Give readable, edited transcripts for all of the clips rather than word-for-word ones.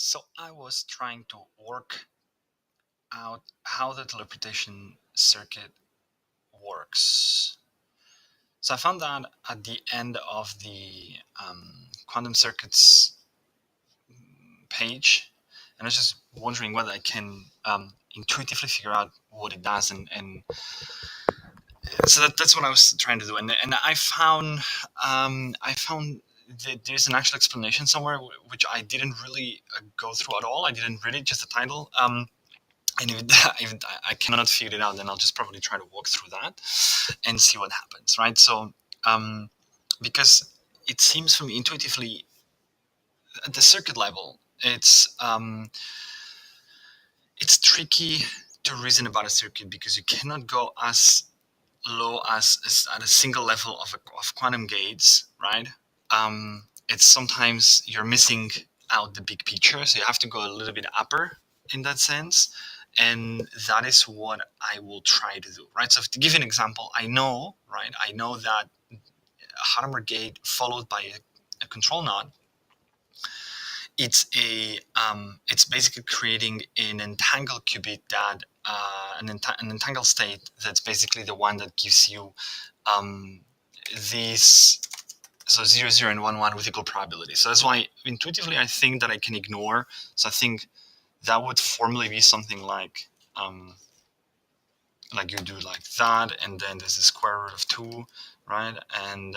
So I was trying to work out how the teleportation circuit works. So I found that at the end of the quantum circuits page, and I was just wondering whether I can intuitively figure out what it does, and so that's what I was trying to do, and I found that there's an actual explanation somewhere which I didn't really go through at all. I didn't read it, just the title. And if I cannot figure it out, then I'll just probably try to walk through that and see what happens, right? So, because it seems for me intuitively at the circuit level, it's tricky to reason about a circuit because you cannot go as low as at a single level of quantum gates, right? It's sometimes you're missing out the big picture, so you have to go a little bit upper in that sense, and that is what I will try to do, right? So to give you an example, I know that a Hadamard gate followed by a control node, it's basically creating an entangled qubit that an entangled state that's basically the one that gives you these, so 0, 0 and 1, 1 with equal probability. So that's why intuitively I think that I can ignore. So I think that would formally be something like you do like that, and then there's the square root of 2, right? And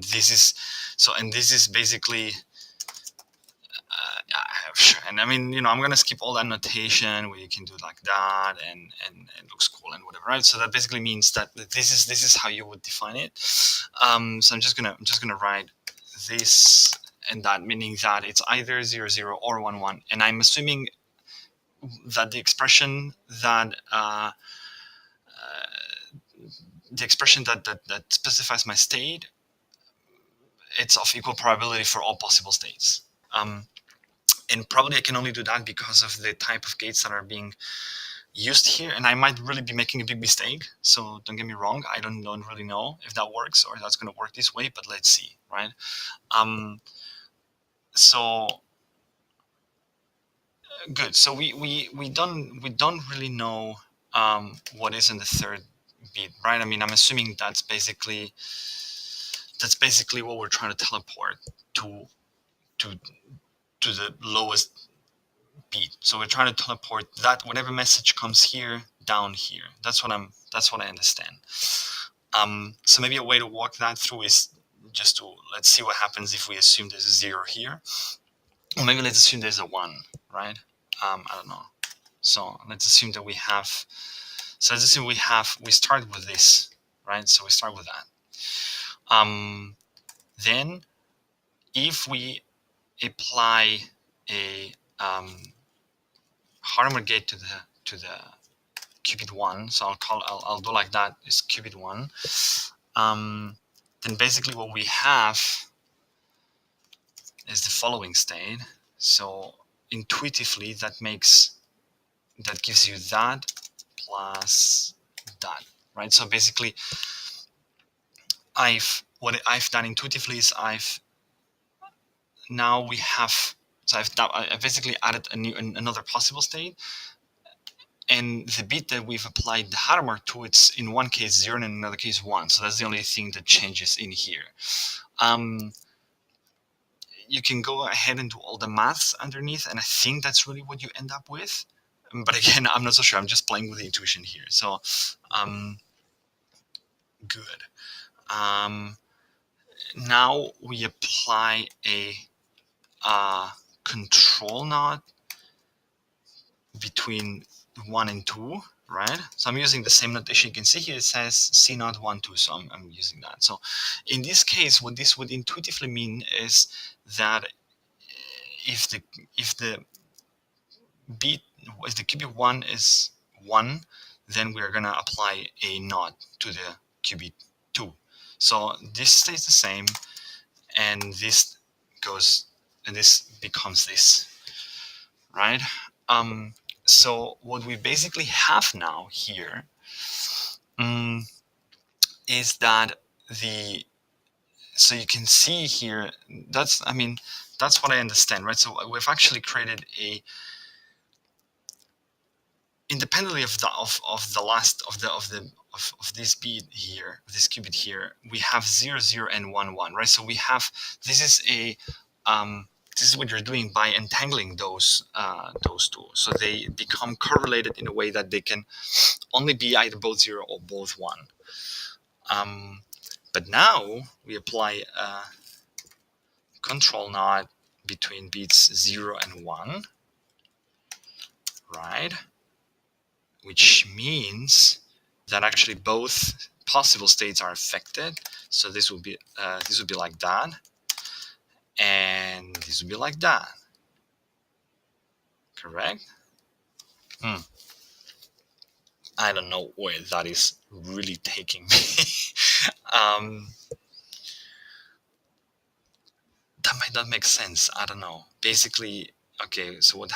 this is so, and this is basically and I mean, I'm gonna skip all that notation where you can do like that and it looks cool and whatever, right? So that basically means that this is how you would define it. So I'm just gonna write this and that, meaning that it's either 0, 0 or 1, 1, and I'm assuming that the expression that that specifies my state, it's of equal probability for all possible states. And probably I can only do that because of the type of gates that are being used here, and I might really be making a big mistake, so don't get me wrong, I don't really know if that works or that's going to work this way, but let's see, right? So good. So we don't really know what is in the third bit, right? I mean, I'm assuming that's basically what we're trying to teleport to the lowest beat. So we're trying to teleport that whatever message comes here down here. That's what I understand. So maybe a way to walk that through is just to let's see what happens if we assume there's a 0 here, or maybe let's assume there's a 1, right? I don't know. So let's assume that we have. So let's assume we start with this, right? So we start with that. Then, if we apply a Hadamard gate to the qubit 1, so I'll do like that, is qubit 1. Then basically what we have is the following state. So intuitively that gives you that plus that, right? So basically what I've done intuitively is I've basically added another possible state, and the bit that we've applied the Hadamard to, it's in one case 0 and in another case 1. So that's the only thing that changes in here. You can go ahead and do all the maths underneath, and I think that's really what you end up with. But again, I'm not so sure. I'm just playing with the intuition here. So, good. Now we apply a control node between 1 and 2, right? So I'm using the same notation. You can see here it says C naught 1, 2, so I'm using that. So in this case, what this would intuitively mean is that if the qubit 1 is 1, then we're gonna apply a node to the qubit 2. So this stays the same, and this becomes this, right? So what we basically have now here is that so you can see here, that's that's what I understand, right? So we've actually created a, independently of the last of this bit here, this qubit here, we have 0, 0, and 1, 1, right? So we have, this is a this is what you're doing by entangling those two, so they become correlated in a way that they can only be either both 0 or both 1. But now we apply a control knot between bits 0 and 1, right? Which means that actually both possible states are affected. So this would be like that, and this would be like that. Correct? I don't know where that is really taking me. That might not make sense. I don't know. Basically, okay. So what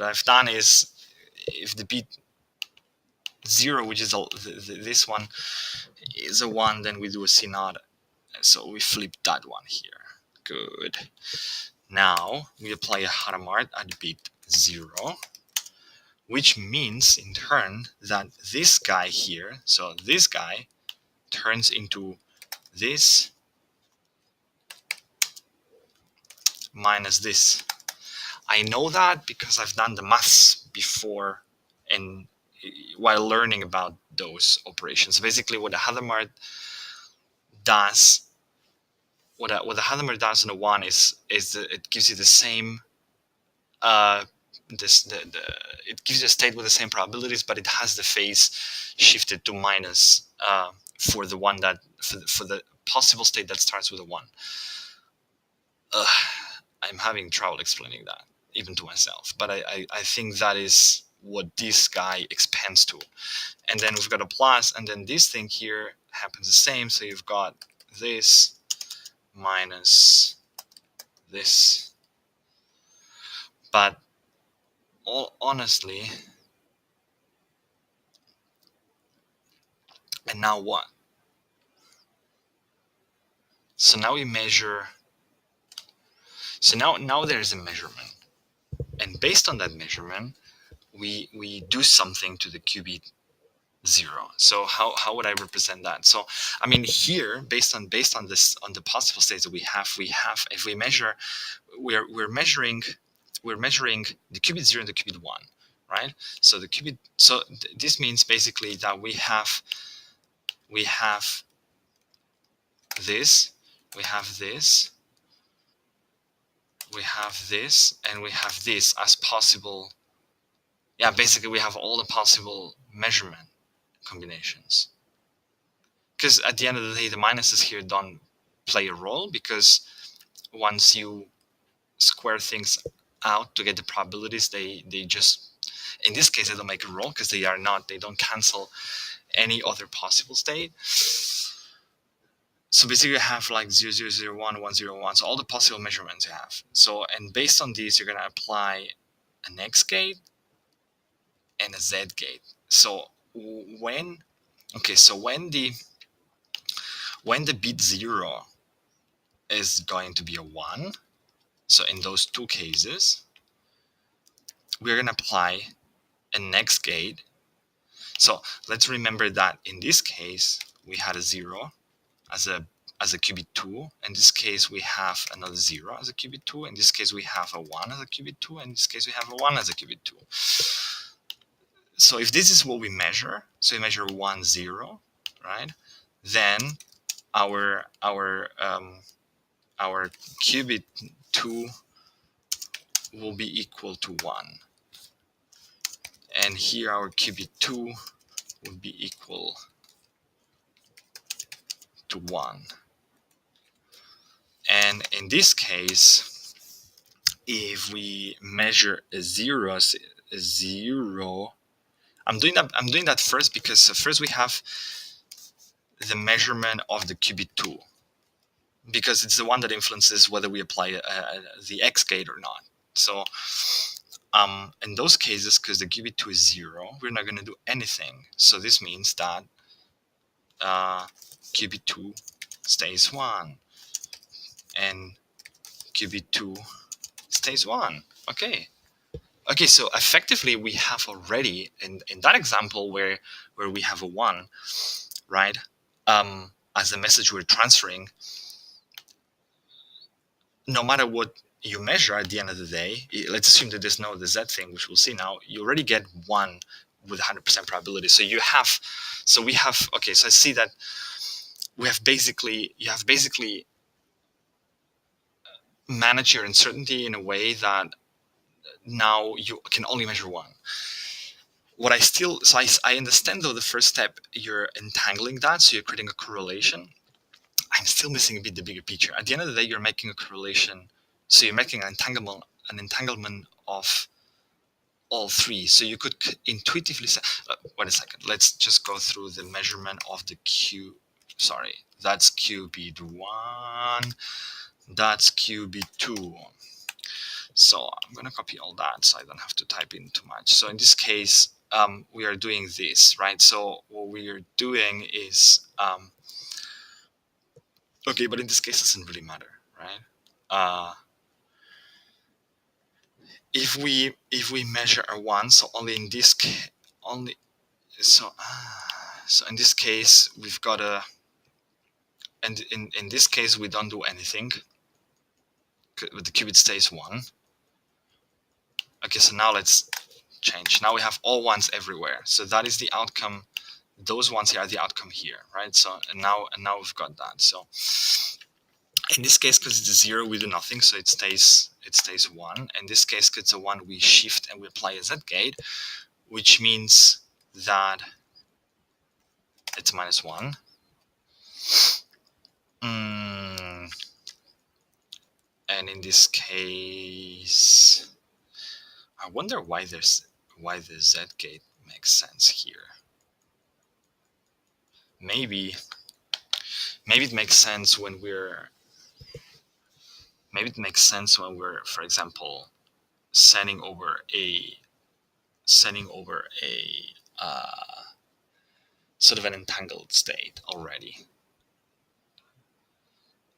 I've done is, if the bit 0, which is this one, is a 1, then we do a C naught. So we flip that one here. Good. Now we apply a Hadamard at bit 0, which means in turn that this guy here, so this guy turns into this minus this. I know that because I've done the maths before and while learning about those operations. Basically, what the Hadamard does, what the Hadamard does in a 1 is it gives you the same it gives you a state with the same probabilities, but it has the phase shifted to minus for the one that for the possible state that starts with a 1. I'm having trouble explaining that even to myself, but I think that is what this guy expands to. And then we've got a plus, and then this thing here happens the same. So you've got this minus this. But all honestly, and now what? So now we measure. So now there's a measurement, and based on that measurement, we do something to the qubit 0. So how would I represent that? So I mean, here, based on this, on the possible states that we have, if we measure, we're measuring the qubit 0 and the qubit 1, right? So the qubit, so this means basically that we have this, we have this, we have this, and we have this as possible. Yeah, basically we have all the possible measurement combinations. Because at the end of the day, the minuses here don't play a role, because once you square things out to get the probabilities, they just, in this case, they don't make a role, because they don't cancel any other possible state. So basically you have like 0, 0, 0, 1, 1, 0, 1. So all the possible measurements you have. So, and based on these, you're going to apply an X gate and a Z gate. So when the bit 0 is going to be a 1, so in those two cases, we're going to apply a next gate. So let's remember that in this case, we had a 0 as a qubit 2. In this case, we have another 0 as a qubit 2. In this case, we have a 1 as a qubit 2. In this case, we have a 1 as a qubit 2. So if this is what we measure, so we measure 1, 0, right? Then our qubit 2 will be equal to 1. And here our qubit 2 will be equal to 1. And in this case, if we measure a 0, I'm doing that first because first we have the measurement of the qubit 2, because it's the one that influences whether we apply the X gate or not. So in those cases, because the qubit 2 is 0, we're not going to do anything. So this means that qubit 2 stays 1, and qubit2 stays 1. Okay. Okay, so effectively we have already in that example where we have a 1, right? As the message we're transferring, no matter what you measure at the end of the day, let's assume that there's no the Z thing, which we'll see now, you already get 1 with 100% probability. So we have, okay, so I see that you have basically managed your uncertainty in a way that now you can only measure 1. What I still, so I understand though the first step, you're entangling that, so you're creating a correlation. I'm still missing a bit the bigger picture. At the end of the day, you're making a correlation, so you're making an entanglement of all 3. So you could intuitively say, wait a second, let's just go through the measurement of the Q. Sorry, that's qubit1, that's qubit2. So I'm going to copy all that so I don't have to type in too much. So in this case, we are doing this, right? So what we are doing is, okay, but in this case, it doesn't really matter, right? If we measure a 1, so only in this only so in this case we've got a, and in this case we don't do anything. The qubit stays 1. Okay, so now let's change. Now we have all 1s everywhere. So that is the outcome. Those 1s here are the outcome here, right? So and now we've got that. So in this case, because it's a 0, we do nothing, so it stays 1. In this case, because it's a 1, we shift and we apply a Z gate, which means that it's -1. And in this case, I wonder why the Z gate makes sense here. Maybe it makes sense when we're, for example, sending over a sort of an entangled state already.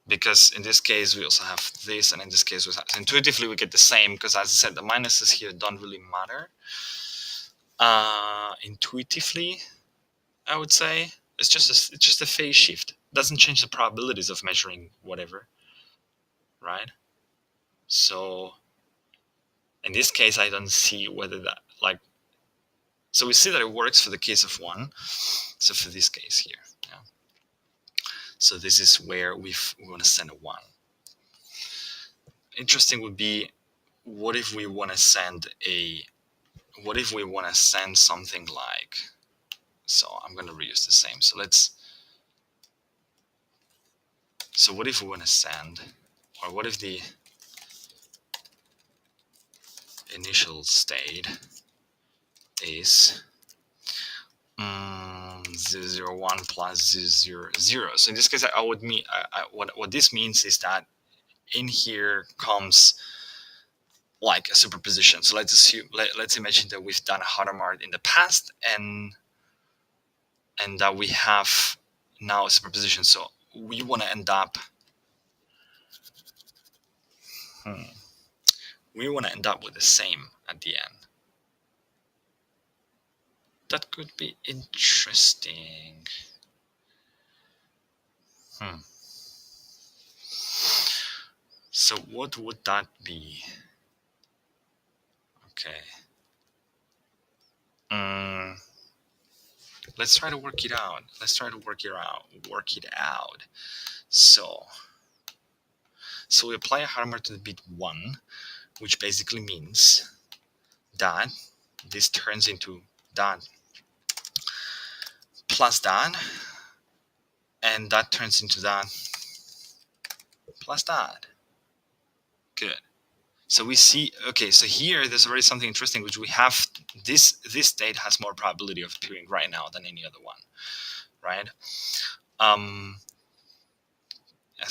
Because in this case we also have this, and in this case intuitively we get the same, because as I said, the minuses here don't really matter. Intuitively, I would say it's just a phase shift. It doesn't change the probabilities of measuring whatever, right? So in this case, I don't see whether that, like, so we see that it works for the case of 1. So for this case here, yeah. So this is where we want to send a 1. Interesting would be, what if we want to send something like, so I'm going to reuse the same. So what if we want to send, or what if the initial state is 001 plus 000. So in this case, I would mean, what this means is that in here comes like a superposition. So let's imagine that we've done a Hadamard in the past, and that we have now a superposition. So we want to end up with the same at the end. That could be interesting. So what would that be? Okay. Let's try to work it out. So we apply a Hadamard to the bit 1, which basically means that this turns into that plus that, and that turns into that plus that. Good. So we see, okay, so here there's already something interesting, which we have this state has more probability of appearing right now than any other one, right? I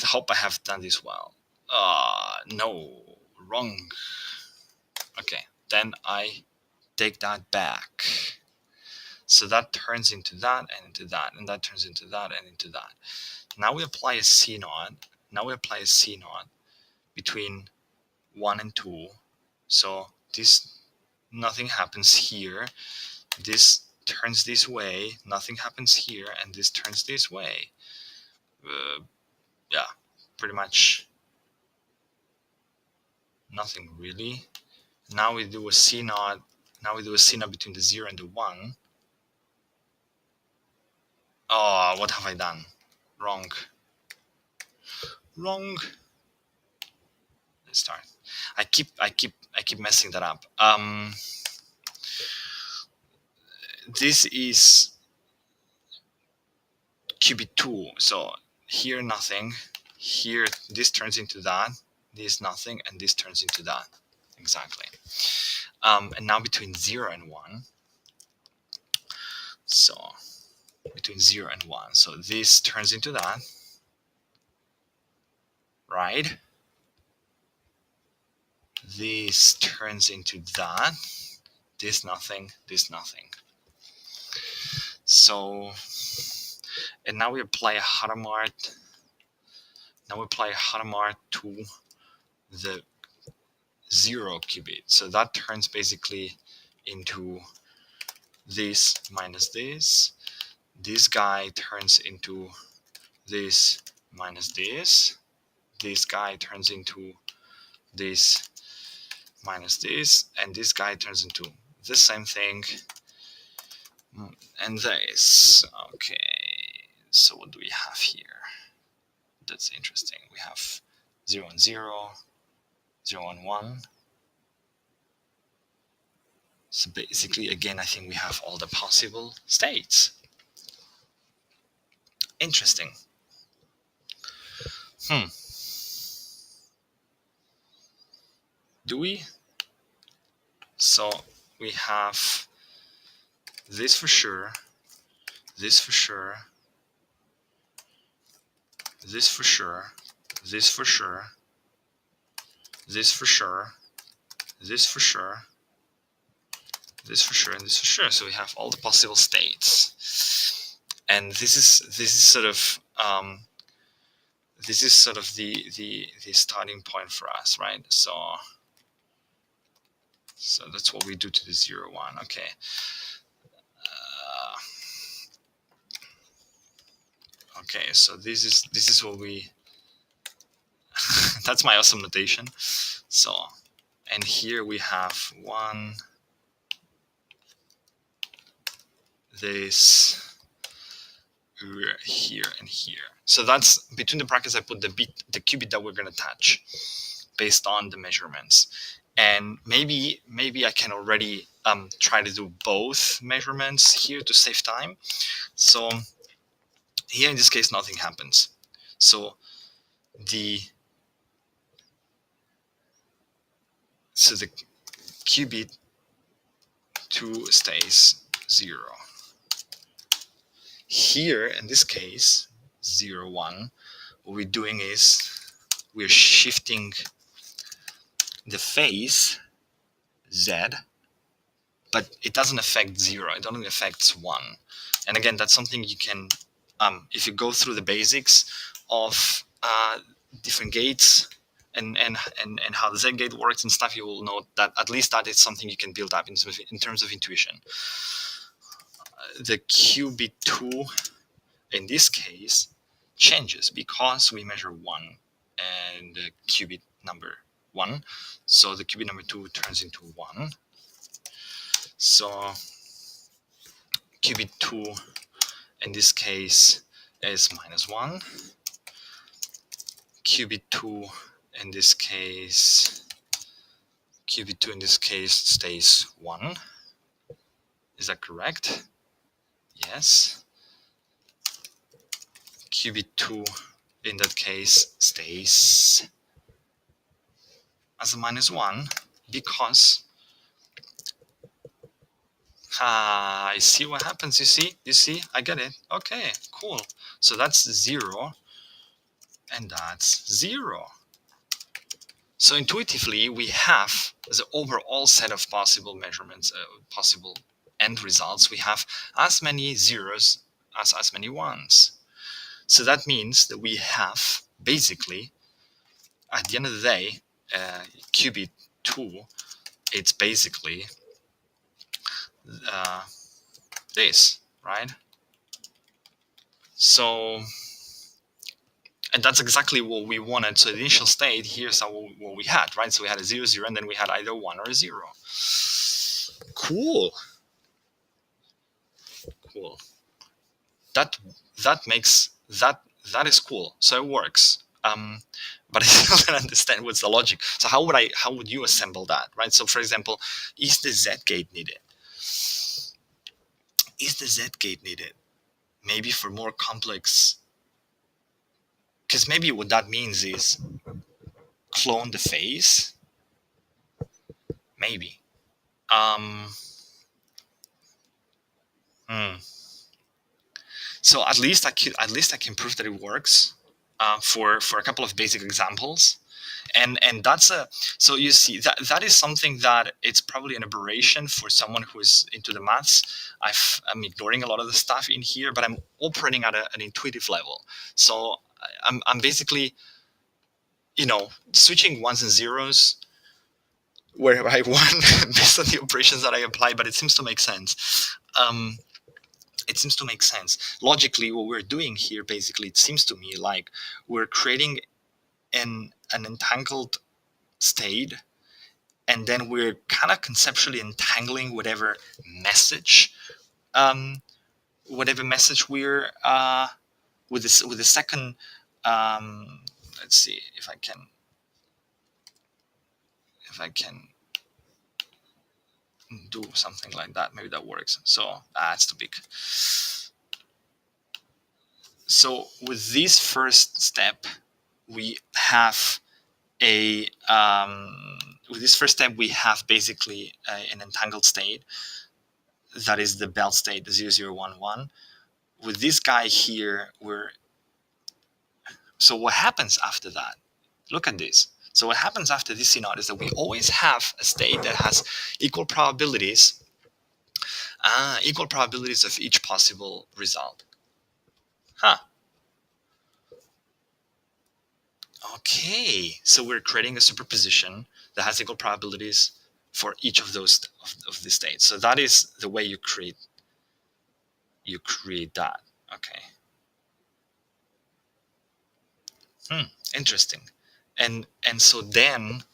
hope I have done this well. No, wrong. Okay, then I take that back. So that turns into that and into that, and that turns into that and into that. Now we apply a C naught. between 1 and 2. So this, nothing happens here. This turns this way, nothing happens here, and this turns this way. Yeah, pretty much nothing really. Now we do a C naught. Now we do a C naught between the 0 and the 1. Oh, what have I done? Wrong. Wrong. Let's start. I keep messing that up. This is qubit 2. So here nothing. Here this turns into that. This nothing, and this turns into that. Exactly. And now between 0 and 1. So between 0 and 1. So this turns into that. Right? This turns into that. This nothing, this nothing. So, and now we apply a Hadamard. Now we apply a Hadamard to the 0 qubit. So that turns basically into this minus this. This guy turns into this minus this. This guy turns into this minus this. And this guy turns into the same thing. And this. Okay. So what do we have here? That's interesting. We have 0 and 0, 0 and 1. So basically, again, I think we have all the possible states. Interesting. Do we? So we have this for sure, this for sure, this for sure, this for sure, this for sure, this for sure, this for sure, and this for sure. So we have all the possible states, and this is sort of the starting point for us, right? So that's what we do to the 0, 1. Okay. Okay, so this is what we. That's my awesome notation. So, and here we have 1, this, here, and here. So that's between the brackets. I put the qubit that we're going to touch, based on the measurements. And maybe I can already try to do both measurements here to save time. So here in this case, nothing happens. So the qubit 2 stays 0. Here in this case, 0, 1, what we're doing is we're shifting the phase Z, but it doesn't affect 0. It only affects 1. And again, that's something you can, if you go through the basics of different gates and how the Z gate works and stuff, you will know that at least that is something you can build up in terms of intuition. The qubit 2 in this case changes because we measure 1 and the qubit number 1. So the qubit number 2 turns into 1. So qubit 2 in this case is -1. Qubit 2 in this case, stays 1. Is that correct? Yes. Qubit 2 in that case stays as a -1 because I see what happens. You see, I get it. Okay, cool. So that's 0 and that's 0. So intuitively, we have the overall set of possible measurements, possible end results. We have as many zeros as many ones. So that means that we have basically at the end of the day, qubit 2, it's basically this, right? So, and that's exactly what we wanted. So the initial state, here's what we had, right? So we had a 0, 0, and then we had either 1 or a 0. Cool. Cool. That makes that is cool. So it works. But I still don't understand what's the logic. So how would you assemble that, right? So for example, is the Z gate needed? Is the Z gate needed? Maybe for more complex, because maybe what that means is clone the phase. Maybe. Um, hmm. So at least I can prove that it works for a couple of basic examples. And that's so you see that is something that it's probably an aberration for someone who is into the maths. I'm ignoring a lot of the stuff in here, but I'm operating at an intuitive level. So I'm basically, switching ones and zeros where I won based on the operations that I apply, but it seems to make sense. It seems to make sense logically. What we're doing here, basically, it seems to me like we're creating an entangled state, and then we're kind of conceptually entangling whatever message we're with the second. Let's see if I can do something like that. Maybe that works. So it's too big. So with this first step, we have we have basically an entangled state that is the belt state, the 0011. With this guy here, so what happens after that? Look at this. So what happens after this synod is that we always have a state that has equal probabilities of each possible result. Okay, so we're creating a superposition that has equal probabilities for each of those of the states. So that is the way you create that. Okay. Interesting. And so then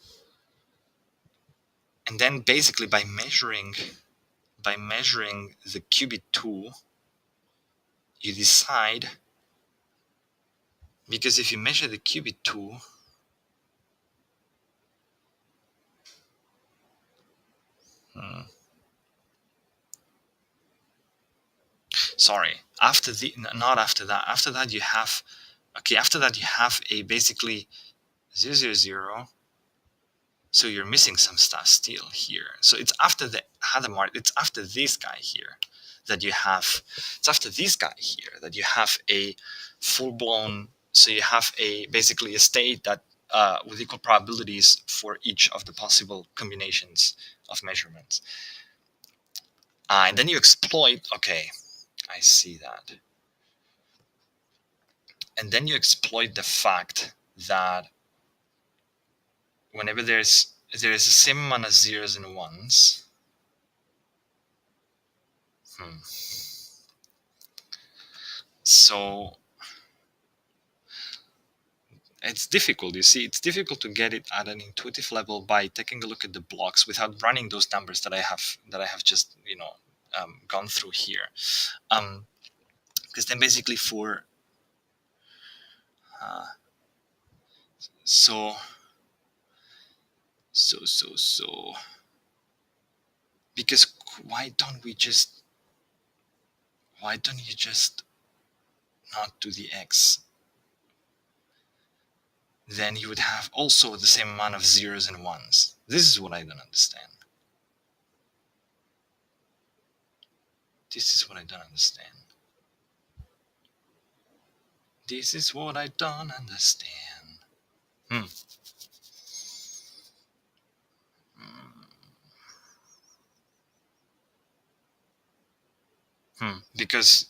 basically by measuring the qubit 2, you decide, because if you measure the qubit 2, sorry, not after that. After that you have a basically 000. So you're missing some stuff still here. So it's after the Hadamard, it's after this guy here that you have, a full-blown, so you have basically a state that with equal probabilities for each of the possible combinations of measurements. And then you exploit, okay, I see that. And then you exploit the fact that whenever there's a same amount of zeros and ones, so it's difficult. You see, it's difficult to get it at an intuitive level by taking a look at the blocks without running those numbers that I have just gone through here. Because then basically for so because why don't you just not do the x? Then you would have also the same amount of zeros and ones. This is what I don't understand. This is what I don't understand. Because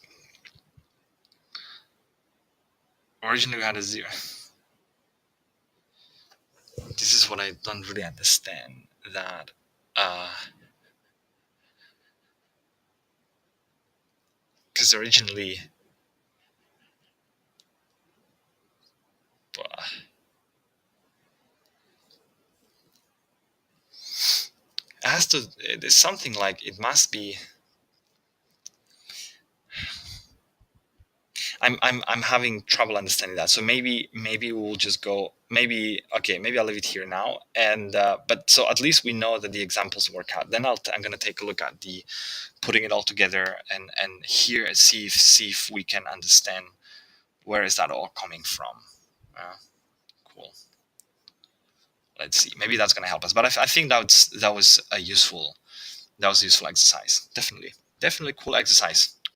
originally we had a 0. this is what I don't really understand, that because originally uh, it has to, there's something like, it must be, I'm having trouble understanding that. So maybe we'll just go, maybe, okay, maybe I'll leave it here now. And but so at least we know that the examples work out. Then I'm going to take a look at the putting it all together, and here and see if we can understand where is that all coming from. Cool. Let's see. Maybe that's going to help us. But I think that was a useful exercise. Definitely cool exercise.